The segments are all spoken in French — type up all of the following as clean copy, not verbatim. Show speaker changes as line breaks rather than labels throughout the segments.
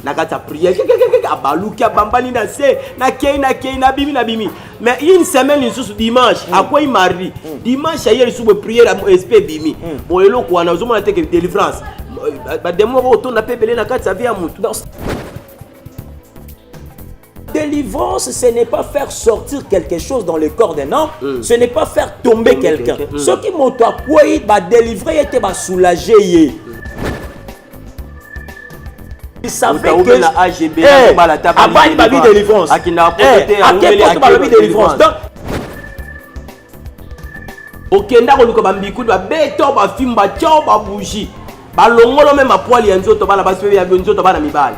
nakata prière abaluki abambani na se na kei na bimi mais une semaine sous dimanche à quoi il mardi dimanche hier sous prière SP bimi bon eloko wana ozomona te que délivrance ba demo ko to na pebele na kati sa vie ya mutu.
Délivrance, ce n'est pas faire sortir quelque chose dans le corps d'un homme, ce n'est pas faire tomber quelqu'un. Ce qui m'a dit, va délivrer et va soulager. Il savait que
la AGB
avant il m'a dit délivrance. À quel point il m'a dit délivrance. Donc,
okenda koluka bambiku ba beto ba fimba tio ba bougie ba longolo même poil ya nzoto bana ba sebe ya nzoto bana mibali.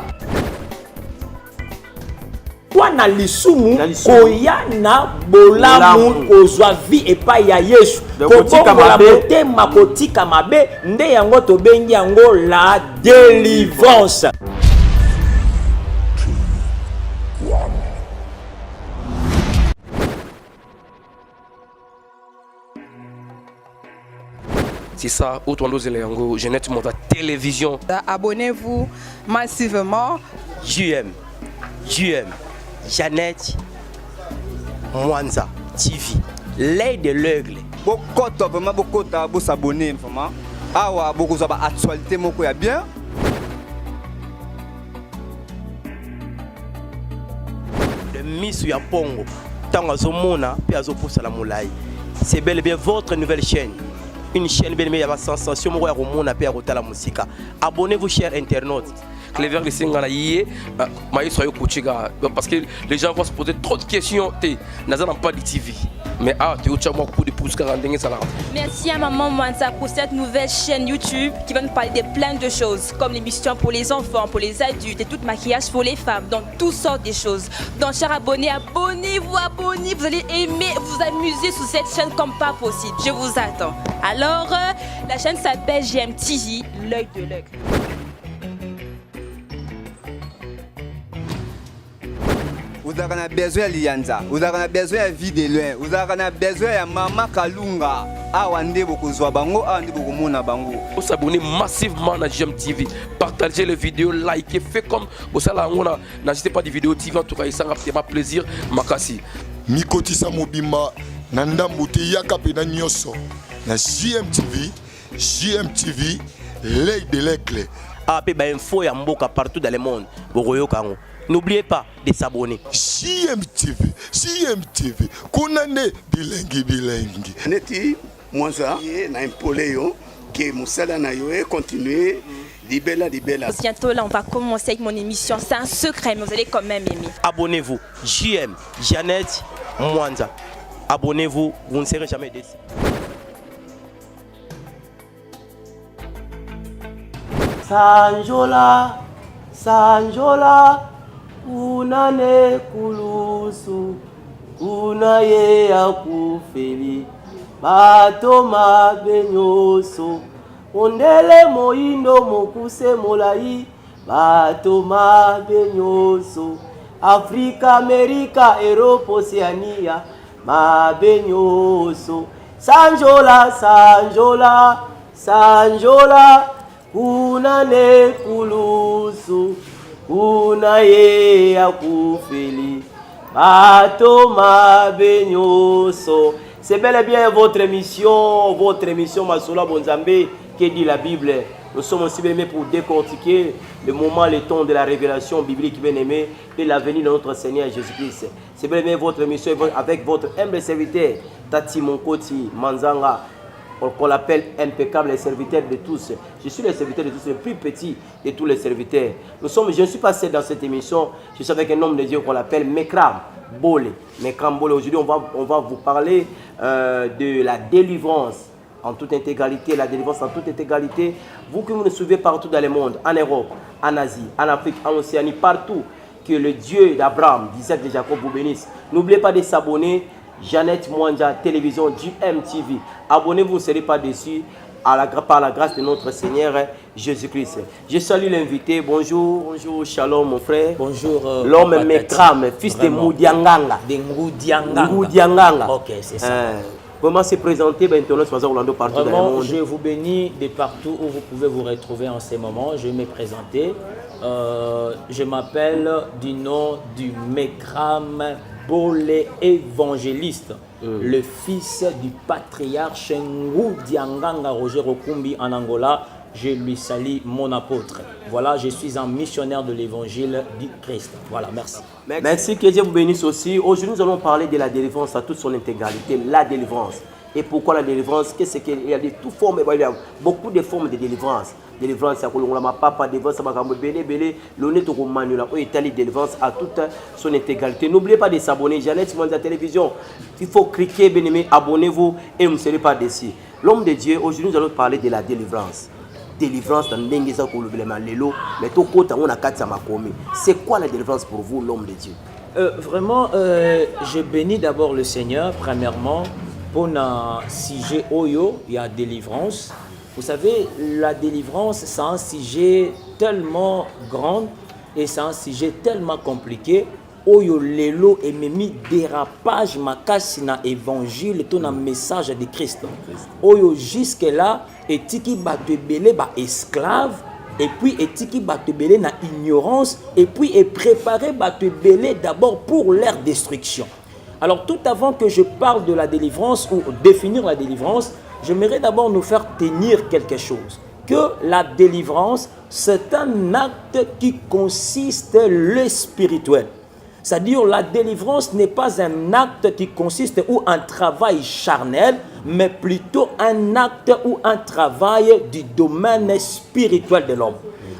Kwa na lisumu koya na bolamu kozwa vie epai ya Yesu kotika mabe makotika mabe nde yango tobengi yango la délivrance.
C'est ça, autant d'oser les yango, Jeannette monte à télévision.
Abonnez-vous massivement.
JM, Jeannette Mwanza TV, l'œil de l'aigle.
Beaucoup de s'abonner vraiment. Awa beaucoup de actualité moko ya bien.
Le Miss ya Pongo, tango azomona pe azoposa la molai. C'est bel et bien votre nouvelle chaîne. Une chaîne bien aimée, il y a sensation moko ya komona pe ya kotala musika. Abonnez-vous chers internautes.
Clever les singles yé, maïs soyez coachiga parce que les gens vont se poser trop de questions. N'a pas de TV, mais tu as moi coup de pouce quarantaine ça là.
Merci à Maman Mwanza pour cette nouvelle chaîne YouTube qui va nous parler de plein de choses comme l'émission pour les enfants, pour les adultes et tout maquillage pour les femmes, donc toutes sortes de choses. Donc chers abonnés, abonnez-vous, vous allez aimer, vous amuser sur cette chaîne comme pas possible. Je vous attends. Alors la chaîne s'appelle GMTV, l'œil de l'œil.
Vous avez besoin de Lianza, vous avez besoin de vie de loin, vous avez besoin de Maman Kalunga. Awande bokozwa bango, awande bokomona bango.
Vous s'abonnez massivement à GMTV, partagez les vidéos, likez, faites comme vous savez n'hésitez pas des vidéos TV en tout cas ça m'a plaisir makasi.
Mikotisa mobimba nandambu te yakape na nyoso na GMTV l'œil de l'aigle.
Ape ba info ya mboka partout dans le monde. Bokoyo kango. N'oubliez pas de s'abonner.
GMTV, Konane bilingi.
Neti Mwanza na impoléo que musala na yoé continuer libella.
Bientôt là on va commencer avec mon émission, c'est un secret mais vous allez quand même aimer.
Abonnez-vous. Jeannette Mwanza. Abonnez-vous, vous ne serez jamais déçus. Sanjola unane kulusu unaye ya kufeli bato mabe nyoso ondele moindo mokuse molai bato mabe nyoso Afrika, Amerika, Europe, Oceania mabe nyoso Sanjola unane kulusu unaye ya kufeli bato mabe nyoso. C'est bel et bien votre émission Masola Bonzambe, qui dit la Bible. Nous sommes aussi bien aimés pour décortiquer le moment, le temps de la révélation biblique bien aimée et la venue de notre Seigneur Jésus-Christ. C'est bel et bien votre émission avec votre humble serviteur Tati Monkoti Manzanga, qu'on l'appelle impeccable, les serviteurs de tous. Je suis le serviteur de tous, le plus petit de tous les serviteurs. Je ne suis pas seul dans cette émission, je suis avec un homme de Dieu qu'on l'appelle Mekram Bole. Aujourd'hui, on va vous parler de la délivrance en toute intégralité, la délivrance en toute intégralité. Vous que vous nous suivez partout dans le monde, en Europe, en Asie, en Afrique, en Océanie, partout, que le Dieu d'Abraham, d'Isaac et de Jacob vous bénisse. N'oubliez pas de s'abonner. Jeannette Mwanza, télévision GMTV. Abonnez-vous, vous ne serez pas déçus par la grâce de notre Seigneur Jésus-Christ. Je salue l'invité. Bonjour, shalom mon frère.
Bonjour.
L'homme Mekram, fils de Moudianganga.
De Ngoudianganga.
Ngoudianganga.
Ok, c'est ça.
Comment se présenter maintenant sur Orlando partout dans le
Vraiment,
monde?
je vous bénis de partout où vous pouvez vous retrouver en ce moment. Je vais me présenter. Je m'appelle du nom du Mekram Bolé évangéliste, le fils du patriarche Ngoudianganga Roger Okumbi en Angola. Je lui salue mon apôtre. Voilà, je suis un missionnaire de l'évangile du Christ. Voilà, merci.
Merci, que Dieu vous bénisse aussi. Aujourd'hui, nous allons parler de la délivrance à toute son intégralité. La délivrance. Et pourquoi la délivrance? Qu'est-ce qu'il y a de toutes formes, il y a beaucoup de formes de délivrance. Délivrance, c'est ma papa, délivrance, c'est ma belé, l'honnête au manuel, délivrance à toute son intégralité. N'oubliez pas de s'abonner. J'allais sur la télévision. Il faut cliquer, bien aimé, abonnez-vous et vous ne serez pas déçus. L'homme de Dieu, aujourd'hui, nous allons parler de la délivrance. Délivrance dans l'engagement pour le mais tout côté on a quatre ça m'a commis. C'est quoi la délivrance pour vous, l'homme de Dieu?
Vraiment, je bénis d'abord le Seigneur, premièrement, pour un sujet Oyo, il y a délivrance. Vous savez, la délivrance, c'est un sujet tellement grand et c'est un sujet tellement compliqué. Oyo lelo et memi dérapage makasi na évangile ton message de Christ. Oyo jusque là etiki bato belé ba esclave et puis etiki bato belé na ignorance et puis et préparer bato belé d'abord pour leur destruction. Alors tout avant que je parle de la délivrance ou définir la délivrance, j'aimerais d'abord nous faire tenir quelque chose. Que la délivrance, c'est un acte qui consiste le spirituel. C'est-à-dire la délivrance n'est pas un acte qui consiste ou un travail charnel, mais plutôt un acte ou un travail du domaine spirituel de l'homme.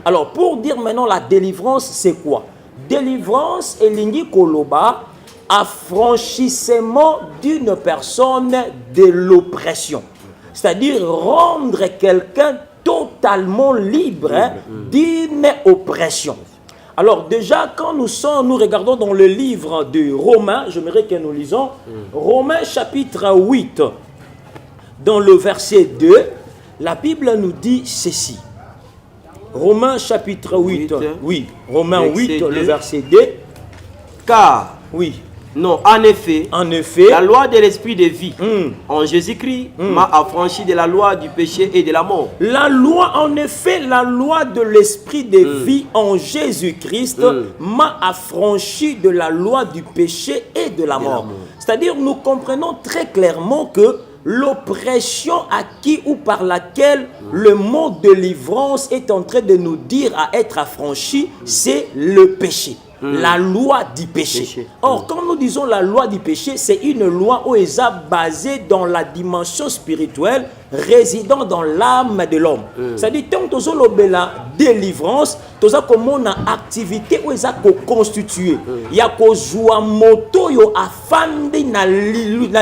Alors pour dire maintenant la délivrance, c'est quoi? Délivrance est lingi koloba, affranchissement d'une personne de l'oppression. C'est-à-dire rendre quelqu'un totalement libre d'une oppression. Alors déjà, quand nous regardons dans le livre de Romains, j'aimerais que nous lisons Romains chapitre 8, dans le verset 2, la Bible nous dit ceci. Romains chapitre 8, oui, Romains 8, le verset 2.
Car,
oui.
Non, en effet, la loi de l'esprit de vie en Jésus-Christ m'a affranchi de la loi du péché et de la mort.
La loi, en effet, la loi de l'esprit de vie en Jésus-Christ m'a affranchi de la loi du péché et de la mort. C'est-à-dire, nous comprenons très clairement que l'oppression à qui ou par laquelle le mot délivrance est en train de nous dire à être affranchi, c'est le péché. La loi du péché. Or, quand nous disons la loi du péché, c'est une loi où elle est basée dans la dimension spirituelle résidant dans l'âme de l'homme. C'est-à-dire, tant que nous avons la délivrance, nous avons une activité où elle est constituée. Il y a une moto qui afandi na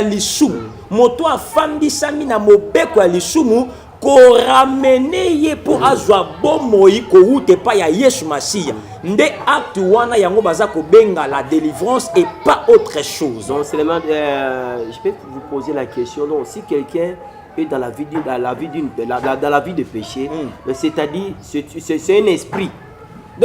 lisumu. Moto afandi sami na mobeko ya lisumu. Ko ramener pour azwa bomoi ko ute pa ya Yesu Masiya. Nde acte wana yango baza ko benga la délivrance et pas autre chose.
Donc seulement je peux vous poser la question, donc si quelqu'un est dans la vie de péché, c'est-à-dire c'est un esprit.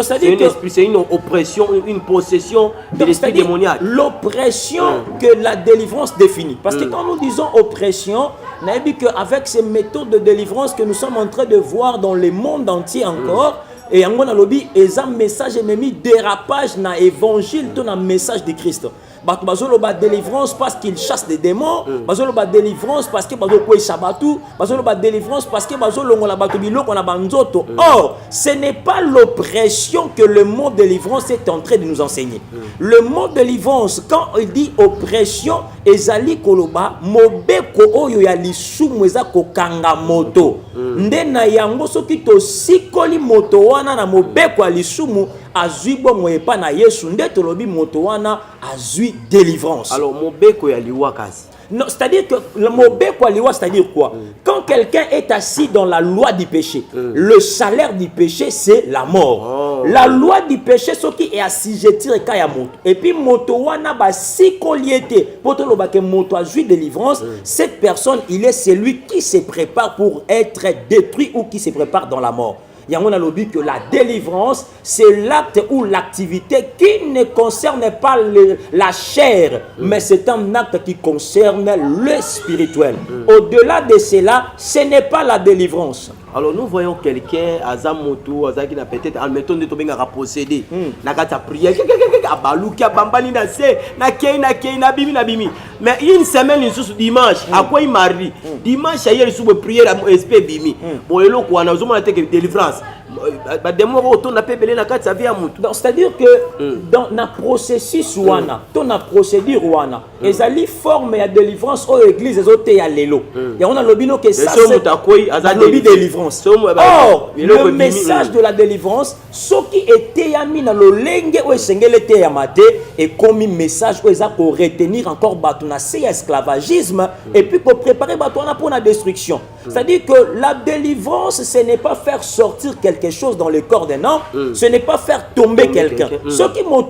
C'est une oppression, une possession de l'esprit démoniaque.
L'oppression que la délivrance définit. Parce que quand nous disons oppression, on a vu qu'avec ces méthodes de délivrance que nous sommes en train de voir dans le monde entier encore, et en gros, lobby, et un message ennemi dérapage dans l'évangile, dans un message de Christ. Bazolo ba délivrance parce qu'il chasse des démons, bazolo ba délivrance parce que bazolo koy sabatu, bazolo ba délivrance parce que bazolo ngola batu biloko na banzoto. Or, ce n'est pas l'oppression que le mot délivrance est en train de nous enseigner. Le mot délivrance, quand il dit oppression, ezali koloba mobeko oyo ya lisumu eza kokanga moto. Nde na yango soki to sikoli moto wana na mobeko ya lisumu azui bomo epa na Yesu nde tolobi moto wana azui délivrance.
Alors mobeko ya liwa kasi.
Non, c'est-à-dire que le mobeko ya liwa, c'est-à-dire quoi? Quand quelqu'un est assis dans la loi du péché, le salaire du péché c'est la mort. La loi du péché ce qui est assujetti kaya moto. Et puis moto wana ba sikoliete poto loba ke moto azui délivrance, cette personne il est celui qui se prépare pour être détruit ou qui se prépare dans la mort. Il y a un lobby que la délivrance, c'est l'acte ou l'activité qui ne concerne pas la chair, mais c'est un acte qui concerne le spirituel. Au-delà de cela, ce n'est pas la délivrance.
Alors nous voyons quelqu'un, Azamoto, Azaki na peut-être, admettons de tomber à procéder, na kata prière, abalouki, abambani na se, na kei, na bimi. Mais une semaine, une sous dimanche, à quoi il mardi, dimanche, hier, sous prière, SP bimi. Bon, et là, quoi, on a besoin de délivrance.
C'est-à-dire que dans le processus wana, dans la procédure wana, les alliés forment la délivrance aux églises et aux théâlélo. Il y a un lobby que ça c'est un lobby délivrance. Or, le message de la délivrance, ce qui était mis dans le lengue ou esengele te yamate et comme un message où ils pour retenir encore batuna c'est esclavagisme et puis pour préparer batuna pour la destruction. C'est-à-dire que la délivrance, ce n'est pas faire sortir quelque chose dans le corps d'un homme, ce n'est pas faire tomber quelqu'un. Ce qui m'ont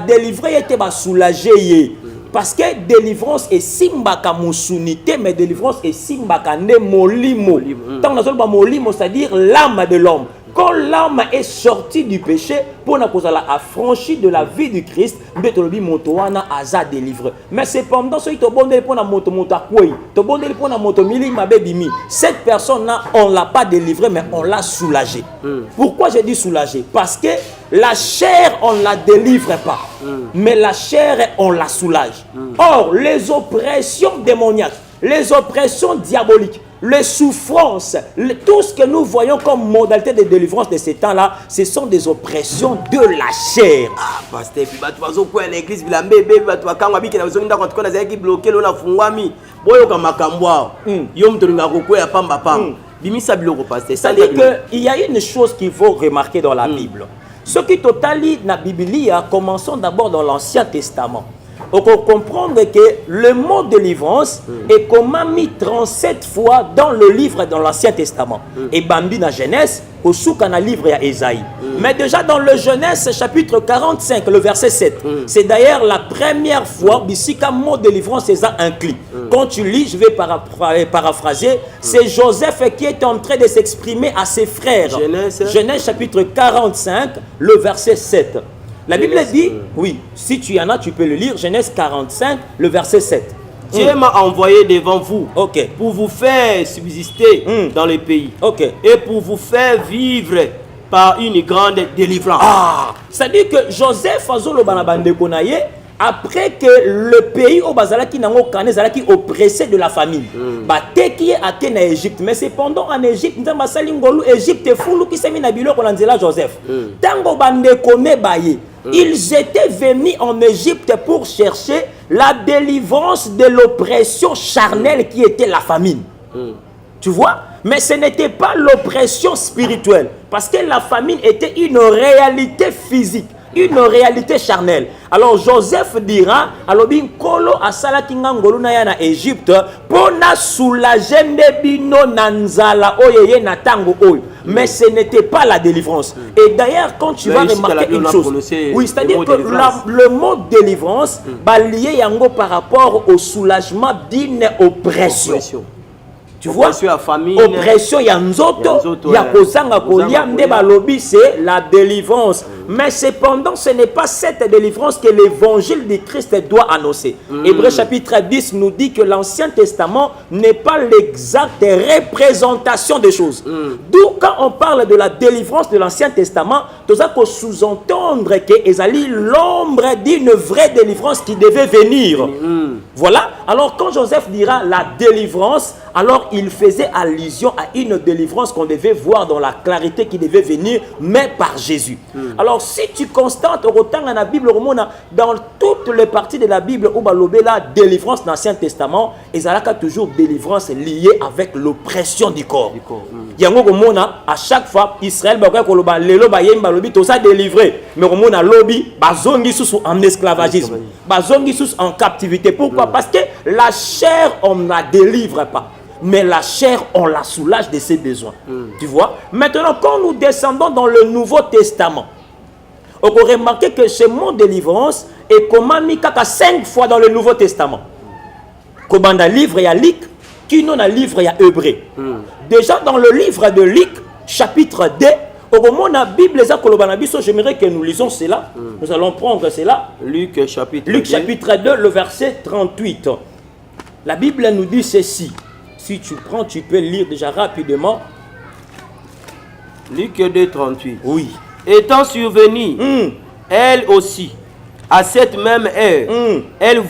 délivrer était soulager. Parce que délivrance est simbaka musunité, mais délivrance est simbaka ne molimo. Tant on a molimo, c'est-à-dire l'âme de l'homme. Quand l'âme est sortie du péché, pour la affranchie de la vie du Christ, aza délivré. Mais cependant, ceux qui ont bondé pour la moto cette personne-là, on ne l'a pas délivré, mais on l'a soulagé. Pourquoi j'ai dit soulagé? Parce que la chair, on ne la délivre pas, mais la chair, on la soulage. Or, les oppressions démoniaques, les oppressions diaboliques, les souffrances, tout ce que nous voyons comme modalité de délivrance de ces temps-là, ce sont des oppressions de la chair.
Ah, pasteur, puis tu vas au l'église, tu vas quand tu vas bloqué, tu vas
c'est-à-dire qu'il y a une chose qu'il faut remarquer dans la Bible. Ce qui totalit la Bible, commençons d'abord dans l'Ancien Testament. On peut comprendre que le mot délivrance est comment mis 37 fois dans le livre dans l'Ancien Testament. Et Bambi dans Genèse, au souk dans le livre à Ésaïe. Mais déjà dans le Genèse chapitre 45, le verset 7, c'est d'ailleurs la première fois que le mot délivrance est inclus. Quand tu lis, je vais paraphraser, c'est Joseph qui est en train de s'exprimer à ses frères. Genèse chapitre 45, le verset 7. La Bible dit, oui, si tu y en as, tu peux le lire, Genèse 45, le verset 7.
Dieu m'a envoyé devant vous pour vous faire subsister dans le pays et pour vous faire vivre par une grande délivrance.
C'est-à-dire que Joseph Azolo Banabande Konaye, après que le pays au Bazalaki nango kanezalaki oppressé de la famine, qui est atteint en Égypte, mais cependant en Égypte, Égypte est fou qui s'est mis na bilo kolanzela Joseph. Tango bande kone baye. Ils étaient venus en Égypte pour chercher la délivrance de l'oppression charnelle qui était la famine. Tu vois? Mais ce n'était pas l'oppression spirituelle. Parce que la famine était une réalité physique, une réalité charnelle. Alors Joseph dira, alors bin kolo asala kingangolo na ya na Égypte pour na soulager nebino nanzala oyeye na tango oyo. Mais ce n'était pas la délivrance. Et d'ailleurs, quand tu vas remarquer une chose, oui, c'est-à-dire que le mot délivrance va lier yango par rapport au soulagement d'une oppression. Tu vois, oppression, il y a nzoto, il y a kozanga kolia, ndebalobi, c'est la délivrance. Mais cependant, ce n'est pas cette délivrance que l'évangile de Christ doit annoncer. Hébreux chapitre 10 nous dit que l'Ancien Testament n'est pas l'exacte représentation des choses. D'où quand on parle de la délivrance de l'Ancien Testament, tout ça qu'on sous-entendre que Esalie l'ombre d'une vraie délivrance qui devait venir. Voilà. Alors quand Joseph dira la délivrance, alors il faisait allusion à une délivrance qu'on devait voir dans la clarité qui devait venir, mais par Jésus. Alors si tu constates autant dans la Bible, dans toutes les parties de la Bible où la délivrance dans l'Ancien Testament, il y a toujours délivrance liée avec l'oppression du corps. Il y a à chaque fois Israël a délivré, mais on lobby en esclavagisme, en captivité. Pourquoi? Parce que la chair on ne la délivre pas, mais la chair, on la soulage de ses besoins. Tu vois? Maintenant, quand nous descendons dans le Nouveau Testament, on peut remarquer que ce mot délivrance est comment mis 5 fois dans le Nouveau Testament. Comme dans le livre, il y a Luc, qui non dans le livre, il y a Hébreu. Déjà dans le livre de Luc, chapitre 2. Au la Bible, j'aimerais que nous lisons cela. Nous allons prendre cela.
Luc chapitre
2, le verset 38. La Bible nous dit ceci. Si tu prends, tu peux lire déjà rapidement.
Luc 2, 38.
Oui.
Étant survenue, elle aussi, à cette même heure, elle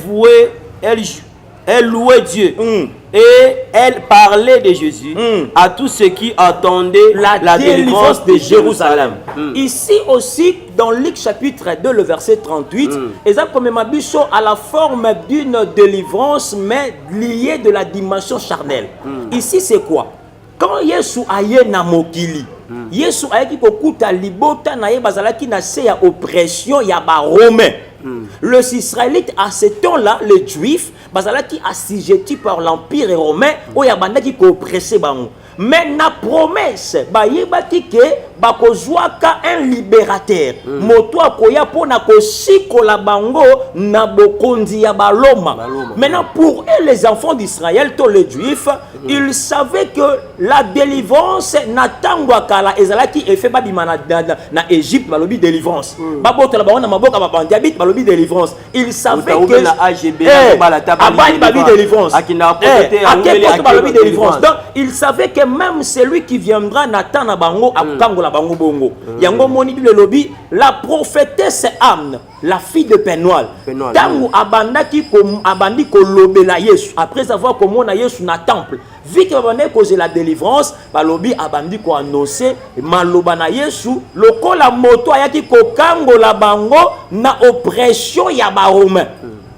louait Dieu. Et elle parlait de Jésus à tous ceux qui attendaient la délivrance de Jérusalem.
Ici aussi, dans Luc chapitre 2, le verset 38, à la forme d'une délivrance, mais liée de la dimension charnelle. Ici, c'est quoi? Quand Yesu aye na mokili, Yesu aye ki kokuta libota na ye bazalaki na se ya oppression ya ba romain. Les Israélites à ce temps-là, les Juifs, bazalaki assujettis par l'empire romain, où ya bandaki ko oppressé bango. Mais na promesse, ba yebaki ke ba kozwaka un libérateur. Moto akoya pona ko sikola bango na bokonzi ya baloma. Maintenant pour eux les enfants d'Israël, tous les Juifs, ils savaient que la délivrance n'atangwa kala ezalaki effet ba bimana na Égypte balobi délivrance. Ba botola ba na maboka ba bandiabit balobi délivrance. Ils savaient que
la AGB
abali babi délivrance. Donc ils savaient que même celui qui viendra Nathan na bango akangola bango bongo. Yango moni Bible lobi la prophétesse Anne, la fille de Penuel. Tangu abandaki abandi ko lobela Yesu après avoir komona Yesu na temple. Vu que on est causé la délivrance, balobi abandi ko annoncer maloba na Yesu lokola moto ayaki ko kangola bango na oppression ya ba romain.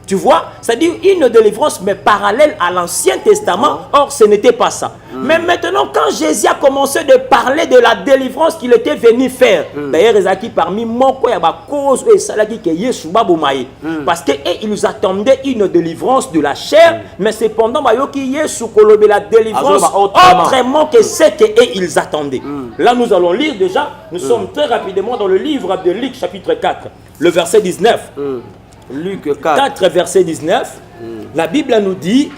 Tu vois, c'est-à-dire une délivrance mais parallèle à l'Ancien Testament. Or, ce n'était pas ça. Mais maintenant, quand Jésus a commencé de parler de la délivrance qu'il était venu faire, d'ailleurs, Ezaki parmi moi, il y a une cause et ça qui est Yesu baboumaye. Parce qu'ils nous attendaient une délivrance de la chair, mais cependant, Yesu kolobé la délivrance autrement que ce qu'ils attendaient. Là, nous allons lire déjà. Nous sommes très rapidement dans le livre de Luc, chapitre 4, le verset 19.
Luc 4
verset 19, la Bible nous dit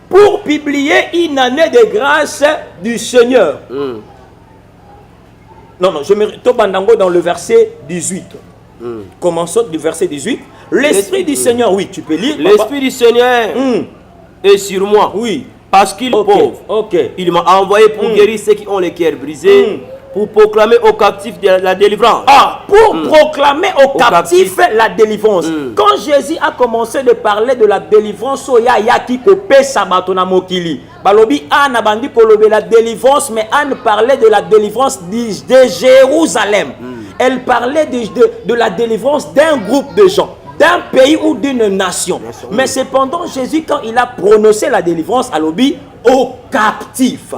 pour publier une année de grâce du Seigneur. Non, je me retourne dans le verset 18. Commençons du verset 18. L'Esprit du Seigneur, oui, tu peux lire.
L'Esprit du Seigneur est sur moi.
Oui.
Parce qu'il est pauvre. Il m'a envoyé pour guérir ceux qui ont les cœurs brisés. Pour proclamer aux captifs la délivrance.
Pour proclamer aux captifs la délivrance. Quand Jésus a commencé de parler de la délivrance, balobi Anne bandi kolobe la délivrance, mais Anne parlait de la délivrance de Jérusalem. Elle parlait de la délivrance d'un groupe de gens, d'un pays ou d'une nation. Mais cependant, Jésus, quand il a prononcé la délivrance, alobi aux captifs.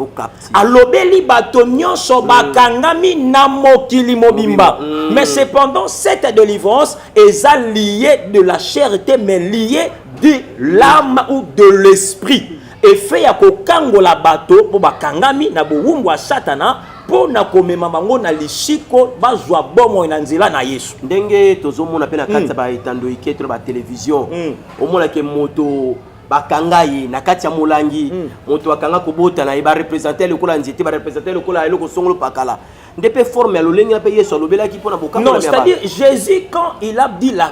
Alobeli batonyon so bakangami na mokili mobimba. Mais cependant, cette délivrance est liée de la charité, mais liée de l'âme ou de l'esprit. Et fait ya kokango la bato po bakangami na bowumbu wa satana po na komema bango na lishiko bazwa bomo na nzela na Yesu.
Ndenge tozomona pe na kati ba etando iketro ba télévision. Omona ke moto bakangaye na kati ya molangi moto akanga kobota na ba représenter le kola nzete ba représenter le kola eloko songolo pakala ndepe forme ya lolengi pe Yesu lobela ki pona bokanga.
Non, c'est-à-dire Jésus quand il a dit la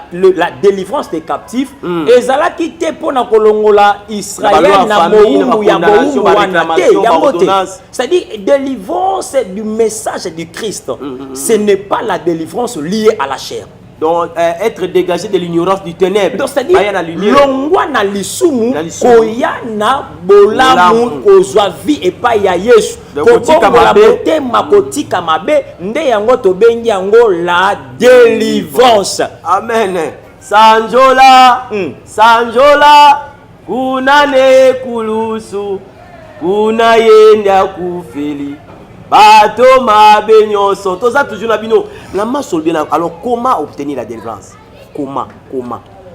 délivrance des captifs ezala ki te pona kolongola Israël na moumbu ya moumbu wana te ya mote. C'est-à-dire délivrance du message du Christ. Ce n'est pas la délivrance liée à la chair.
Donc être dégagé de l'ignorance du ténèbre.
Donc c'est-à-dire longwa na lisumu koyana bolamu kozwa vie epa ya Yesu. Kotika mabe makotika mabe nde yango tobengi yango la délivrance.
Amen. Sanjola sanjola kunane kulusu kunayenda kufeli. Bato mabe nyonso toza toujours na bino la masse bien. Alors comment obtenir la délivrance? Comment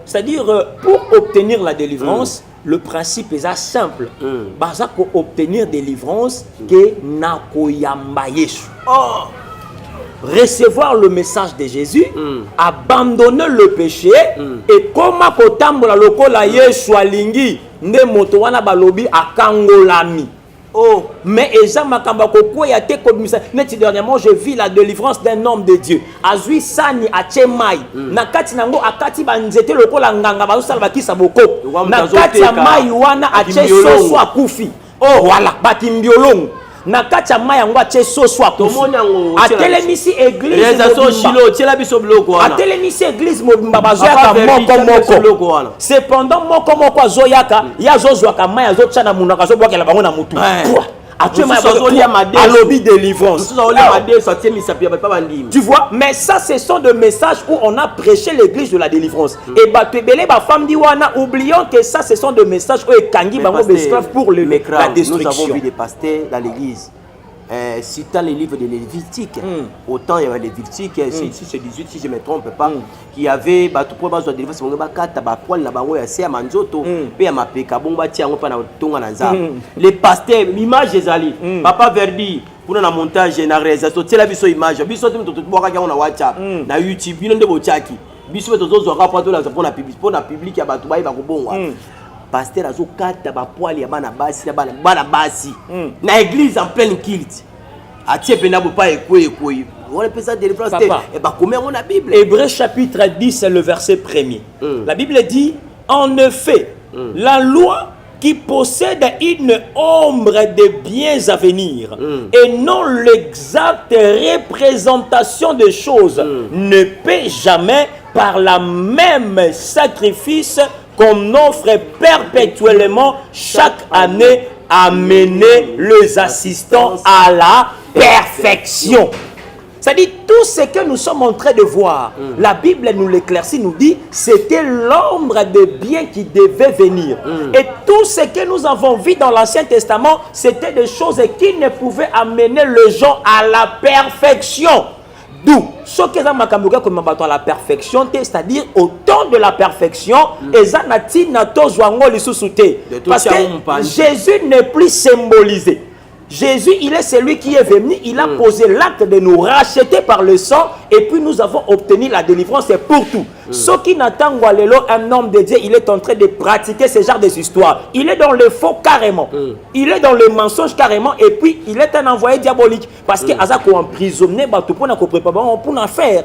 c'est-à-dire pour obtenir la délivrance le principe est simple. Baza ko obtenir délivrance que na koyamba Yesu. Recevoir le message de Jésus, abandonner le péché et comment kotambola lokola Yesu alingi nde moto wana balobi akangolami.
Oh.
Mais Eza Makamba Koko y a été comme ça. Dernièrement, je vis la délivrance d'un homme de Dieu. Azui Sani a Chemai. Nakati nango akati banzete lokola nganga bazo salva ki saboko. Nakati ya mai wana a Cheso so akufi. Oh voilà, batimbiolong. Nakati ya mai yango a Cheso so akufi. Atelemisi église.
Réalisation Chilo, tiela biso bloko wana.
Atelemisi église mobimba bazoyaka moko. Cependant moko azoyaka, ya zozwaka mai azotchana munaka zo bwakela bango na mutu. À lobby délivrance. Tu vois, mais ça, ce sont des messages où on a prêché l'église de la délivrance. Et oublions que ça, ce sont des messages où Kangi pour la destruction.
Nous avons vu des pasteurs dans l'église. Citant les livres de Lévitique, autant il y avait les Lévitiques, si c'est 18, si je ne me trompe pas, qui y avait tout pour de délivrance, les pasteurs, l'image des alliés, Papa Verdi, pour la montage, la réalisation, c'est la vision image, biso tout na WhatsApp, na YouTube, bino de bochaki, biso to zo rapport pour la public ya batu ba ko pasteur azokata ba poali ya bana basi na église en pleine culte atie pena bo pa ekwe on appelle ça délivrance et ba comment on a Bible.
Hébreux chapitre 10 le verset 1er. La Bible dit en effet la loi qui possède une ombre de biens à venir et non l'exacte représentation des choses ne peut jamais par la même sacrifice qu'on offre perpétuellement chaque année amener les assistants à la perfection. C'est-à-dire tout ce que nous sommes en train de voir, la Bible nous l'éclaircit, nous dit c'était l'ombre de bien qui devait venir. Et tout ce que nous avons vu dans l'Ancien Testament, c'était des choses qui ne pouvaient amener les gens à la perfection. D'où ce que nous avons à la perfection, c'est-à-dire au temps de la perfection, parce que Jésus n'est plus symbolisé. Jésus, il est celui qui est venu, il a posé l'acte de nous racheter par le sang et puis nous avons obtenu la délivrance, c'est pour tout. Ce qui n'attend un homme de Dieu, il est en train de pratiquer ce genre d'histoires. Il est dans le faux carrément. Il est dans le mensonge carrément et puis il est un envoyé diabolique. Parce que Azako emprisonné, pour en faire.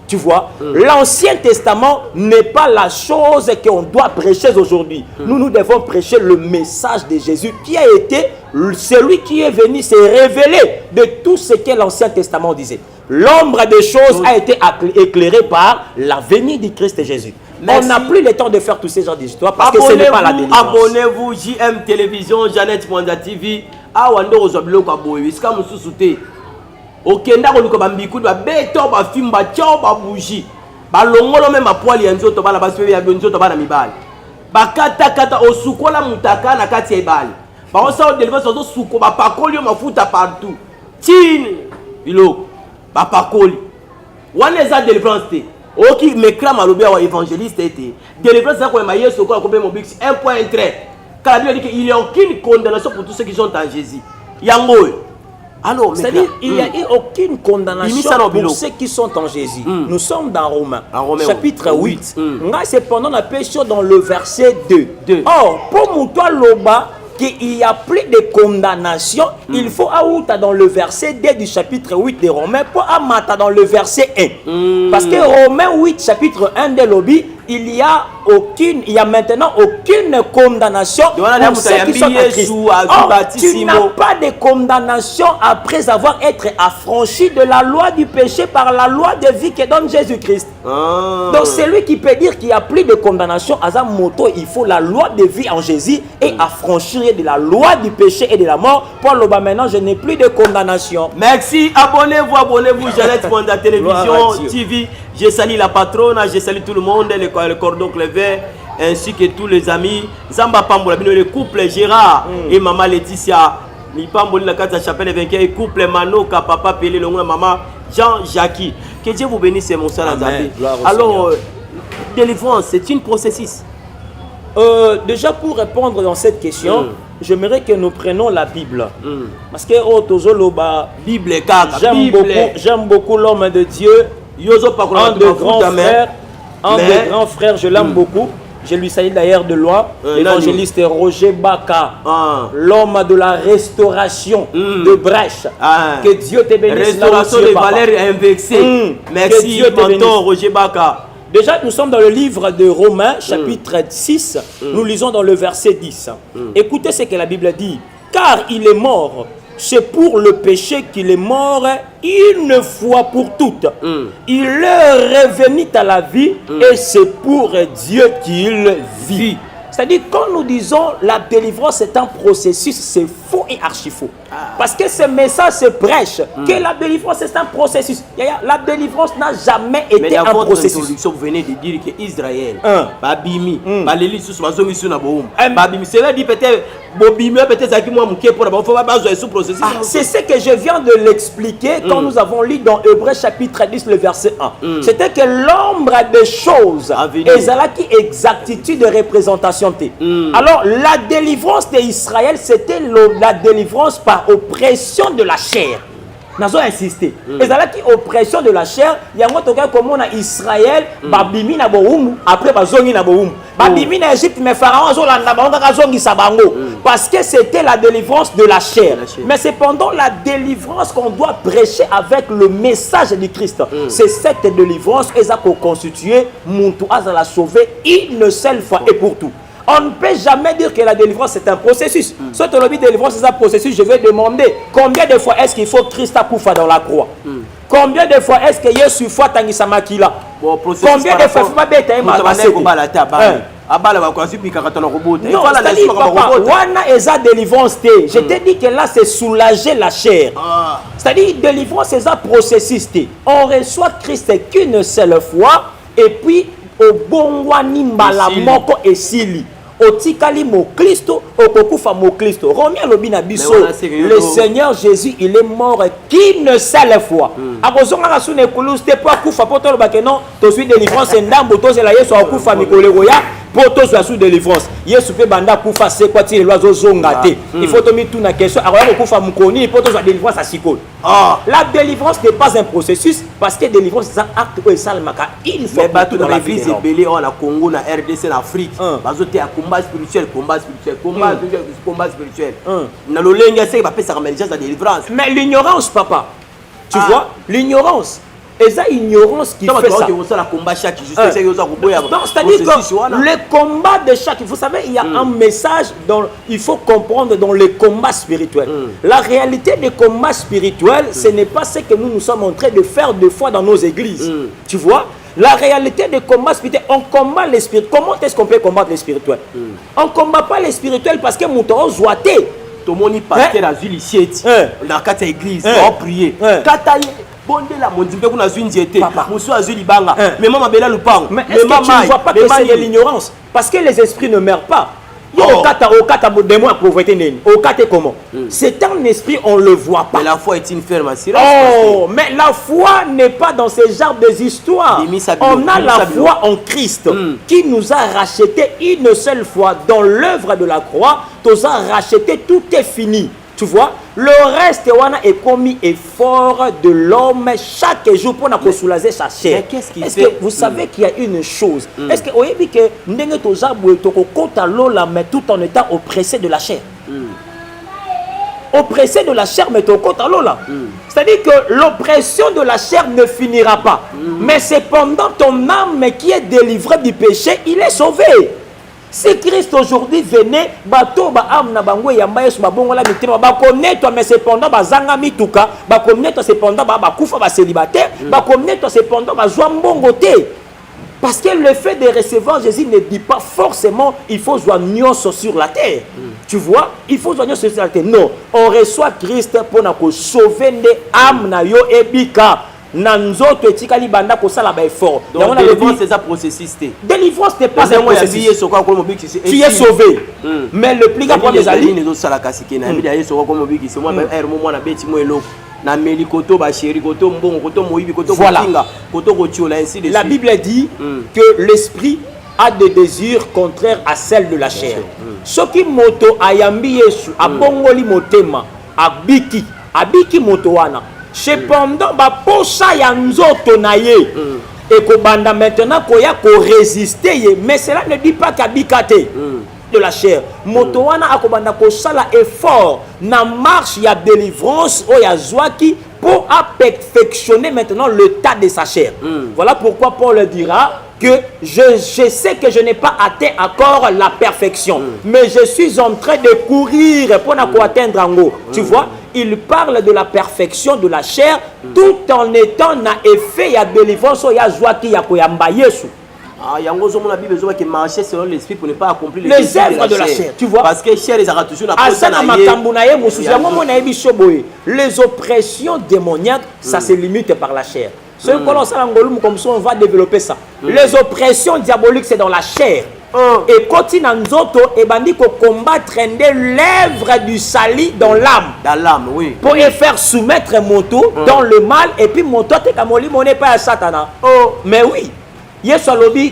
Tu vois, l'Ancien Testament n'est pas la chose qu'on doit prêcher aujourd'hui. Nous devons prêcher le message de Jésus qui a été celui qui est venu se révéler de tout ce que l'Ancien Testament disait. L'ombre des choses a été éclairée par la venue du Christ Jésus. Merci. On n'a plus le temps de faire tous ces genres d'histoires parce que ce n'est pas la délivrance.
Abonnez-vous, JM Télévision, Jeannette Mwanda TV. Awando Ozobilo Kaboy, Iska Mususute. Okenda koluka bambiku ba beto ba fimba chao ba bougie ba longolo même apoali ya nzoto bala baswe ya nzoto bana mibali ba kata osukola mutaka na kati ya ibali ba osa délivrance ozo suko ba pakoli mafuta partout tine bilo ba pakoli wana za délivrance te oki mekra malobi wa évangéliste était délivrance ça ko ma yeso ko be mobix 1 point trait car Dieu dit qu'il y a aucune condamnation pour tous ceux qui sont en Jésus yango.
C'est-à-dire il n'y a eu aucune condamnation pour ceux qui sont en Jésus. Nous sommes dans Romains, chapitre 8. Cependant, on a péché dans le verset 2. Or, pour Moutoua Loba, qu'il n'y a plus de condamnation, il faut Aouta dans le verset 2 du chapitre 8 de Romains pour Amata dans le verset 1. Parce que Romains 8, chapitre 1 de Lobby, il y a maintenant aucune condamnation pour ceux qui sont en Christ. Tu n'as pas de condamnation après avoir été affranchi de la loi du péché par la loi de vie que donne Jésus-Christ. Donc celui qui peut dire qu'il n'y a plus de condamnation, à sa moto, il faut la loi de vie en Jésus et affranchir de la loi du péché et de la mort. Pour le bas maintenant, je n'ai plus de condamnation.
Merci, abonnez-vous, Jeannette Mwanda Télévision TV. Je salue la patronne, je salue tout le monde, le cordon Clever, ainsi que tous les amis. Zamba Pambola, le couple Gérard et maman Laetitia. Mi Pamboli la carte chapelle vainqueur, couple Manoka, papa Pelé, le maman Jean-Jacques. Que Dieu vous bénisse, mon sang Azabé. Alors, délivrance, c'est une processus.
Déjà pour répondre dans cette question, j'aimerais que nous prenions la Bible. Parce que
Bible,
j'aime beaucoup l'homme de Dieu. Un de grands frères, je l'aime beaucoup. Je lui salue d'ailleurs de loin, l'évangéliste Roger Baka, l'homme de la restauration de Brèche. Que Dieu te bénisse.
Restauration des valeurs invexées. Merci, mentor Roger Baka.
Déjà, nous sommes dans le livre de Romains, chapitre 6. Nous lisons dans le verset 10. Écoutez ce que la Bible dit. Car il est mort. C'est pour le péché qu'il est mort une fois pour toutes. Il est revenu à la vie et c'est pour Dieu qu'il vit. C'est-à-dire, quand nous disons la délivrance est un processus, c'est faux et archi-faux. Parce que ce message se prêche que la délivrance est un processus. La délivrance n'a jamais été un processus.
Introduction, vous venez de dire que Israël, Babimi, Baleli sous Bazongi sous Naboum, Babimi, cela dit peut-être Bobimi, peut-être Zaki moi Mouké pour d'abord, faut pas besoin sous processus.
C'est ce que je viens de l'expliquer quand nous avons lu dans Hébreux chapitre 10, le verset 1. C'était que l'ombre des choses, Ezalaki exactitude de représentation. Alors, la délivrance d'Israël, c'était la délivrance par oppression de la chair. Nous avons insisté. Et ça qui oppression de la chair, il y a un autre cas comme on a Israël, Babimi na boum, après Bazongi na boum. Babimi na Égypte, mais Pharaon a Sabango. Parce que c'était la délivrance de la chair. Mais cependant, la délivrance qu'on doit prêcher avec le message du Christ, c'est cette délivrance qui a constitué Muntu Azala sauvé une seule fois et pour tout. On ne peut jamais dire que la délivrance est un processus. Si tu as dit délivrance c'est un processus, je vais demander combien de fois est-ce qu'il faut Christ Koufa dans la croix? Combien de fois est-ce que Yesu fois Tangisa Makila? Combien de fois il faut pas bêter
non,
c'est-à-dire, papa, wana eza délivrance. Je t'ai dit que là, c'est soulager la chair. C'est-à-dire, délivrance, c'est un processus. On reçoit Christ qu'une seule fois, et puis, au bon wani mbala moko esili. Otikali mo Christo, okokufa mo Christo. Romain lobina biso. Le Seigneur Jésus, il est mort qu'une seule fois. Akozonga la sune kuluste po akufa poto lo bakeno, to suis délivrance ndambo to zela Yesu akufa mikolego ya poto zo sous délivrance. Yesu pe banda kufa c'est quoi ti loiseau zongate. Il faut tomber tout na question. Akoya kufa mukoni poto zo délivrance à sikol. La délivrance n'est pas un processus parce que délivrance c'est un acte où salmaka il faut
battre dans l'église belé en la Congo na RDC en Afrique. Bazote à combat spirituel. Combat spirituel. Na lolenga c'est va faire sa remédiation à délivrance.
Mais l'ignorance papa. Tu vois, l'ignorance. Et ça, ignorance qui fait ça. C'est-à-dire que le combat de chaque... Vous savez, il y a un message dont il faut comprendre dans les combats spirituels. La réalité des combats spirituels, ce n'est pas ce que nous sommes en train de faire deux fois dans nos églises. Tu vois, la réalité des combats spirituels, on combat les spirituels. Comment est-ce qu'on peut combattre les spirituels? On ne combat pas les spirituels parce que nous sommes zoatés.
Tout le monde pasteur à Zulichiet dans la église, on prie. Bonde la mondimbe kuna zundiete musu azuli banga mais maman bela lupango
mais est-ce que tu ne vois pas que c'est de l'ignorance parce que les esprits ne meurent pas. Au kata démon à pauvreté neni au kata comment c'est un esprit on le voit pas.
Mais la foi est une ferme assurance.
Mais la foi n'est pas dans ces genres des histoires. On a la foi en Christ qui nous a racheté une seule fois dans l'œuvre de la croix. Nous a racheté, tout est fini. Tu vois, le reste est commis effort de l'homme chaque jour pour nous soulager sa chair. Est-ce que vous savez qu'il y a une chose? Est-ce que vous avez vu que nous avons mais tout en étant oppressé de la chair? Oppressé de la chair, mais tout en là. C'est-à-dire que l'oppression de la chair ne finira pas. Mais cependant, ton âme qui est délivrée du péché, il est sauvé. Si Christ aujourd'hui venait, bateau ba âme na bango yamba yesu babongo la mitima ba connaître mais cependant ba zanga mituka ba connaître cependant ba kufa ba célibataire ba connaître cependant ba joie mbongo te. Parce que le fait de recevoir Jésus ne dit pas forcément il faut jouer nyonso sur la terre. Tu vois, il faut jouer nyonso sur la terre. Non, on reçoit Christ pour nous sauver des âmes na yo ebika. Nanzoto etikali banda ko sala ba effort.
Donc délivrance c'est un processus.
Délivrance n'est pas un processus. Tu es sauvé. Mais le plus grand des alliés
ne sala kasike na bi ayeso ko mo biki c'est moi même air mo na beti mo elo na meli koto ba chéri koto mbongo koto moyibi koto kinga koto ko tiola ainsi de suite.
La Bible dit que l'esprit a des désirs contraires à celles de la chair. Soki moto ayambi Yesu abongoli motema abiki moto wana. Cependant, ba posa ya nzoto na ye et que banda maintenant koya ko résister, mais cela ne dit pas qu'habikate de la chair. Motowana akobanda ko sala effort na marche ya délivrance o ya zwaki pour perfectionner maintenant le tas de sa chair. Voilà pourquoi Paul dira que je sais que je n'ai pas atteint encore la perfection, mais je suis en train de courir pour atteindre en haut. Tu vois, il parle de la perfection de la chair tout en étant na effet ya délivrance ya zwaki ya koyamba Yesu.
La Bible dit que marcher selon l'esprit pour ne pas accomplir
les œuvres de la chair. Tu vois,
parce que chair les a toujours
les oppressions démoniaques, ça se limite par la chair. Ce que comme ça, on va développer ça. Les oppressions diaboliques, c'est dans la chair. Et quand il et bandi ko combattre l'œuvre du sali dans l'âme.
Dans l'âme, oui.
Pour faire soumettre moto dans le mal et puis moto te kamoli moné pas à Satan. Mais oui.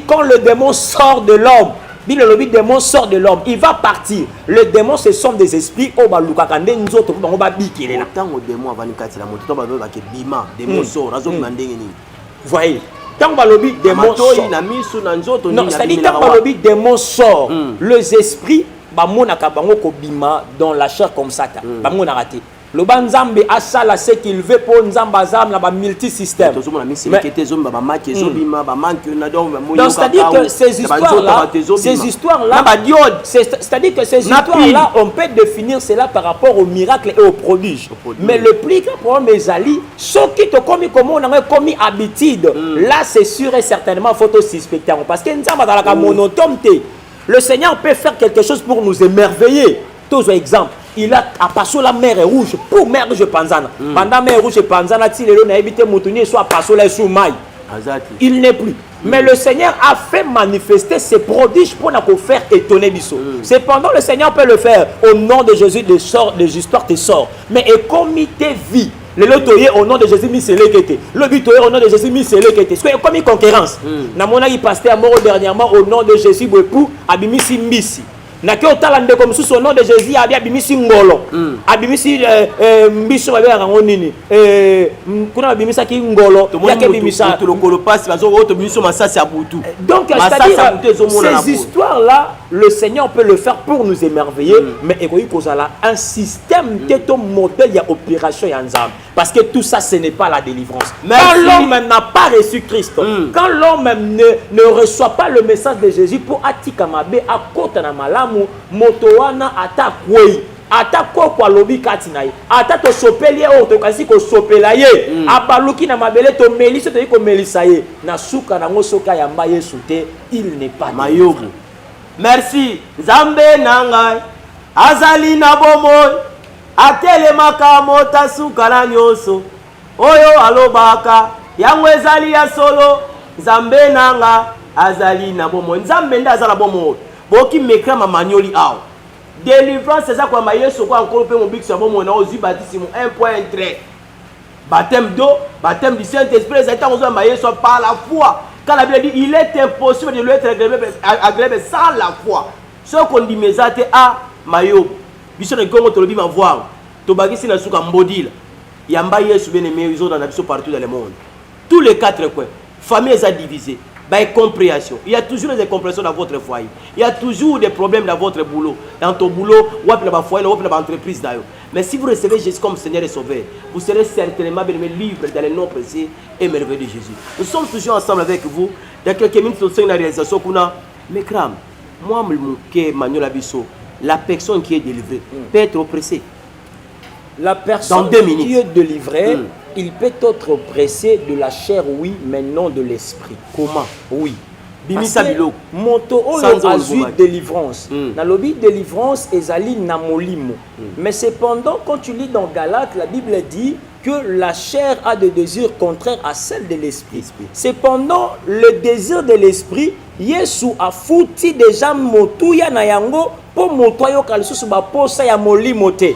Quand le démon sort de l'homme, le démon sort de l'homme, il va partir. Le démon, ce sont des esprits. Voyez, tant que démon sort, non, c'est-à-dire quand le démon sort, les esprits, dans la chair comme ça, le banzambe a ça là ce qu'il veut pour nzambazam la multisystème. C'est-à-dire que ces histoires-là, c'est-à-dire que ces histoires-là, on peut définir cela par rapport aux miracles et aux prodiges. Mais le plus grand problème est Ali, ceux qui te commis comment on a commis habitude, là c'est sûr et certainement faut suspecter parce que nzamba dans la monotone, le Seigneur peut faire quelque chose pour nous émerveiller. Tous exemple. Il a passé la mer rouge pour mer rouge panzana. Pendant mer rouge panzana, il a évité Moutonier soit passé la sous maille. Il n'est plus. Mais le Seigneur a fait manifester ses prodiges pour nous faire étonner Bissot. Cependant, le Seigneur peut le faire au nom de Jésus, des histoires te sort. Mais et comme il te vit, le lotoyer au nom de Jésus, c'est l'équité. Le butoyer au nom de Jésus, c'est l'équité. C'est comme une concurrence. Namona y passé à mort dernièrement au nom de Jésus, Bouepou, Abimisi Mbisi. Naki otalande comme sous son nom de Jésus abi abimisi ngolo abimisi mbiso babe yango nini kuna abimisa ki ngolo yake bimisa
to lokolo passe bazo auto biso masasi ya butu.
Donc ces histoires là le Seigneur peut le faire pour nous émerveiller mais ekoyi kozala un système teto modèle ya opération ya nzambe parce que tout ça ce n'est pas la délivrance. Quand l'homme n'a pas reçu Christ, quand l'homme ne reçoit pas le message de Jésus pour atikamabe akota na malamu motowana atakwei atako kwa lobi katina ye ata to sopeli o to kasi ko sopela ye abaluki na mabele to melisa to ko melisa ye na suka na ngosoka ya mba Yesu te il n'est pas
mayogo. Merci Nzambe nangai azali na bomoy atelemaka mota suka na nyoso oyo alobaka yango ezali ya solo Nzambe nanga azali na bomoy Nzambe nda azala bomoy boki mekra mamanyoli aw délivrance c'est ça quoi ma Yesu quoi encore pe mon big ça bomoy na ozi baptême 1.3 baptême d'eau baptême du Saint-Esprit c'est tant ma Yesu par la foi. Quand la Bible dit il est impossible de lui être agréable sans la foi. Ce qu'on dit mais ça a mayo biso ne gongo to lobi ma voir to bagisi na suka mbodila yamba Yesu bien-aimé ils ont dans biso partout dans le monde. Tous les quatre coins famille est divisée. Compréhension. Il y a toujours des incompréhensions dans votre foyer. Il y a toujours des problèmes dans votre boulot. Dans ton boulot, ou dans votre foyer, ou dans votre entreprise d'ailleurs. Mais si vous recevez Jésus comme Seigneur et Sauveur, vous serez certainement bien libre dans le nom précieux et merveilleux de Jésus. Nous sommes toujours ensemble avec vous. Dans quelques minutes, nous sommes dans la réalisation qu'on a. Mais crame, moi, Manuel Abisso, la personne qui est délivrée peut être oppressée.
La personne qui est délivrée, il peut être oppressé de la chair, oui, mais non de l'esprit.
Comment?
Oui.
Bimisa bilo.
Moto oyo azui délivrance. Na lobi délivrance ezali na molimo. Mais cependant, quand tu lis dans Galates, la Bible dit que la chair a des désirs contraires à celle de l'esprit. Cependant, le désir de l'esprit, Yesu a fouti déjà motuya na yango pour motoyo kalisusu ba posa ya molimo te.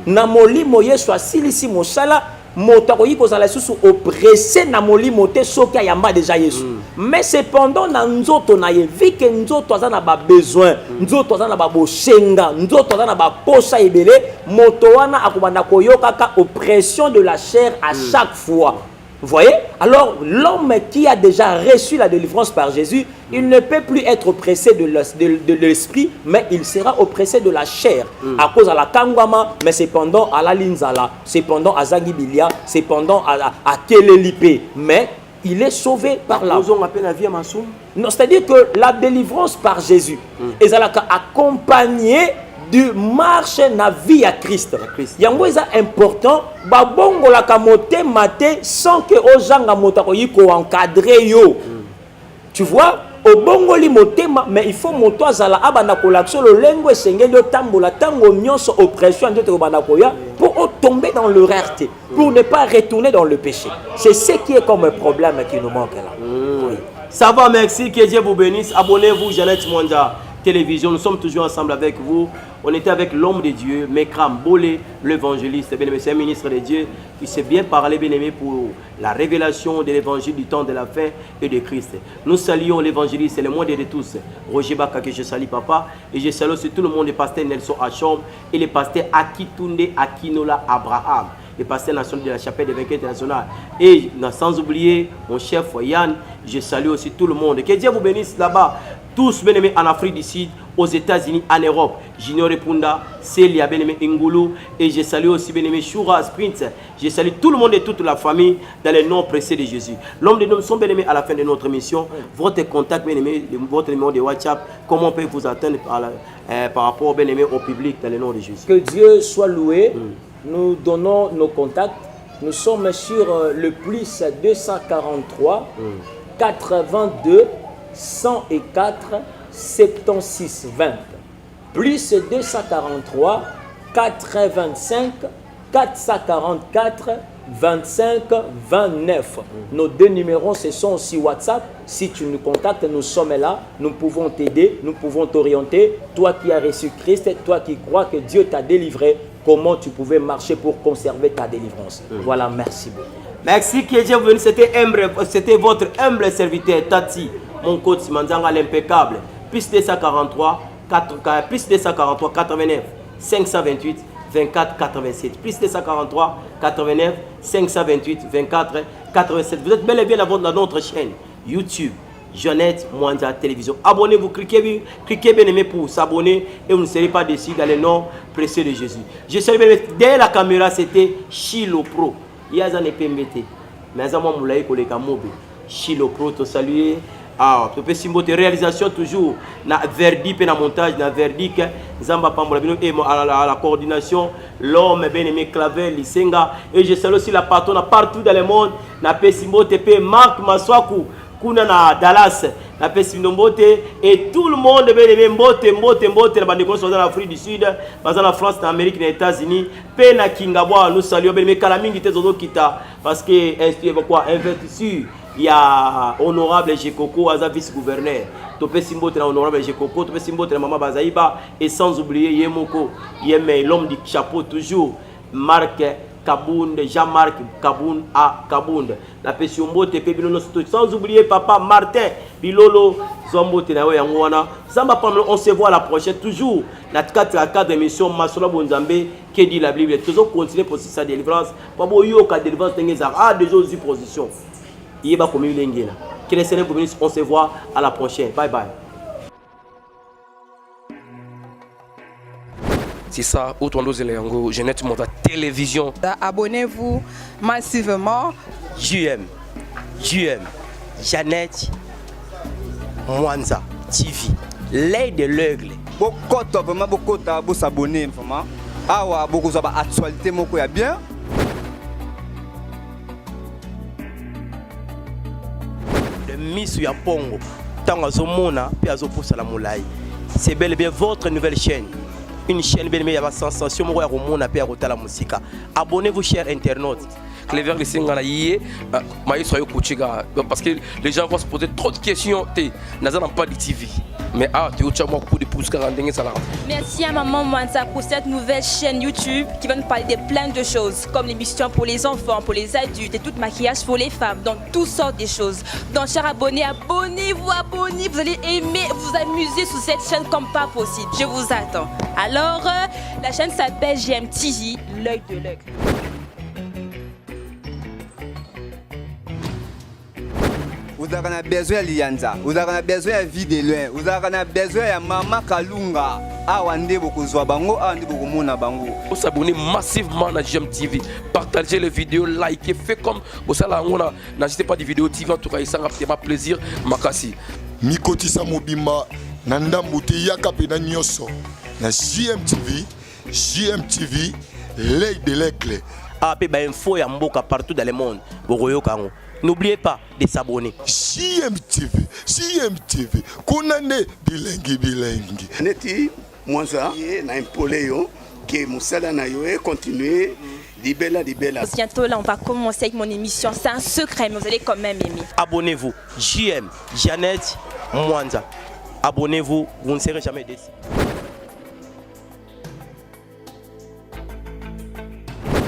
Na molimo Yesu asilisi mosala moto akoyi kozala susu oppressé na molimo te soki ayamba déjà Yesu. Mais cependant na nzoto na ye vi ke nzoto aza na ba besoin, nzoto aza na ba boshenga, nzoto aza na ba posa ebele, moto wana akobanda koyoka ka oppression de la chair à chaque fois. Vous voyez? Alors, l'homme qui a déjà reçu la délivrance par Jésus, il ne peut plus être oppressé de l'esprit, mais il sera oppressé de la chair. À cause de la kangwama, mais cependant à la linzala, cependant à Zagibilia, cependant à Kelelipe. Mais il est sauvé par là. Non, c'est-à-dire que la délivrance par Jésus est accompagnée du marche na vie à Christ. Yango est important. Babongo la kamote mate sans que ojanga motako yiko encadrer yo. Tu vois? Au bongo li motema, mais il faut moto azala abanda kolakso le lengo esengeli otambola tango nyonso oppression ndoto kobanda koya pour tomber dans le rareté, pour ne pas retourner dans le péché. C'est ce qui est comme un problème qui nous manque là. Oui.
Ça va, merci, que Dieu vous bénisse. Abonnez-vous, Jeannette Mwanda Télévision. Nous sommes toujours ensemble avec vous. On était avec l'homme de Dieu, Mekram Bolé, l'évangéliste, c'est un ministre de Dieu qui s'est bien parlé, bien aimé, pour la révélation de l'évangile du temps de la fin et de Christ. Nous saluons l'évangéliste, c'est le monde de tous. Roger Baka, que je salue papa. Et je salue aussi tout le monde, le pasteur Nelson Achom et le pasteur Akitunde Akinola Abraham, le pasteur national de la chapelle des vainqueurs internationale. Et sans oublier mon chef Yann, je salue aussi tout le monde. Que Dieu vous bénisse là-bas. Tous bien aimés en Afrique du Sud, aux États-Unis, en Europe. Junior Repunda, Célia, bien aimé Ngulu. Et je salue aussi bien aimé Shura Sprint. Je salue tout le monde et toute la famille dans le nom précieux de Jésus. L'homme de nous sommes bien aimés à la fin de notre mission. Votre contact, bien aimé, votre numéro de WhatsApp, comment on peut vous atteindre par rapport bien aimé au public dans le nom de Jésus.
Que Dieu soit loué. Nous donnons nos contacts. Nous sommes sur le plus 243 82 104 76 20. Plus 243 425 444 25 29. Nos deux numéros, ce sont aussi WhatsApp. Si tu nous contactes, nous sommes là. Nous pouvons t'aider, nous pouvons t'orienter. Toi qui as reçu Christ, toi qui crois que Dieu t'a délivré, comment tu pouvais marcher pour conserver ta délivrance. Voilà, merci beaucoup.
Merci, que Dieu vous bénisse. C'était votre humble serviteur Tati, mon coach Manzanga l'impeccable. Plus 243 89 528 24 87. Plus 243 89 528 24 87. Vous êtes bel et bien dans notre chaîne YouTube Jeannette Mwanda Télévision. Abonnez-vous, cliquez bien aimé pour s'abonner et vous ne serez pas déçus dans le nom précieux de Jésus. Je salue derrière la caméra, c'était Chilo Pro. Il y a un EPMBT. Mais ça m'a moulé pour les camobi. Chilo Pro, te saluer. Ah, tu peux symboliser réalisation toujours. Na verdict et na montage, na verdict. Zamba Pambolabino et à la coordination. L'homme bien aimé Claver, Lisenga. Et je salue aussi la patronne partout dans le monde. Na pe symboliser Marc Maswaku. Kuna na Dallas, na pesi Ndombote et tout le monde bien aimé Mbote la bande dans l'Afrique du Sud, dans la France, dans l'Amérique, dans les États-Unis, pe na Kingabwa, nous saluons bien aimé Kalamingi tezozo kita parce que instruire quoi investiture. Il y a honorable Jekoko Aza vice-gouverneur. Topé Simbote na honorable Jekoko, Topé Simbote na Maman Bazaïba et sans oublier Yemoko, Yemé l'homme du chapeau toujours, Marc Kabound, Jean-Marc Kabound à Kabound. La passion mbote sans oublier papa Martin Bilolo Zombote na Yangwana. Zamba Pamelo, on se voit la prochaine toujours. La 4 émission Masola Bonzambe qui dit la Bible. Toujours continuer pour sa délivrance. Pabo Yoka délivrance Tengezar a des autres positions. Il va comme il que les Seigneurs communistes, on se voit à la prochaine. Bye bye.
C'est ça, Otondo Zéléango, Jeannette Mwanda Télévision.
Abonnez-vous massivement.
JM, Jeannette Mwanda TV, l'œil de l'aigle.
Beaucoup vraiment beaucoup de s'abonner vraiment. Ah ouais, beaucoup de actualité moko ya bien.
Le Miss Yapongo, Tangazomona, Piazo Poussala Moulay. C'est bel et bien votre nouvelle chaîne. Une chaîne bien aimée, il y a sensation, moi, on a peur de la musique. Abonnez-vous, chers internautes.
Clever les Singana yé, maïs parce que les gens vont se poser trop de questions. Naza n'a pas de TV. Mais tu as beaucoup de pouces.
Merci à Maman Mwanda pour cette nouvelle chaîne YouTube qui va nous parler de plein de choses, comme l'émission pour les enfants, pour les adultes et tout maquillage pour les femmes, donc toutes sortes de choses. Donc, chers abonnés, abonnez-vous, vous allez aimer, vous amuser sur cette chaîne comme pas possible. Je vous attends. Alors, la chaîne s'appelle GMTV, l'œil de l'œil.
Vous avez besoin de lianza, vous avez besoin de vie de loin, vous avez besoin de Maman Kalunga. Awande bokozwa bango, awande bokomona bango.
Vous s'abonnez massivement à GMTV, partagez les vidéos, likez, faites comme vous savez n'hésitez pas des vidéos TV en tout cas, ça m'a plaisir, makasi.
Mikotisa mobimba nandambu te yakape na nyoso na GMTV l'œil de l'aigle.
AP ba info ya mboka partout dans le monde. Bokoyo kango. N'oubliez pas de s'abonner.
GMTV konane bilengi.
Neti mwanza na impolé yo que musala na yo et continuer libella.
Bientôt là on va commencer avec mon émission, c'est un secret mais vous allez quand même aimer.
Abonnez-vous. JM Jeannette Mwanza. Abonnez-vous, vous ne serez jamais déçus.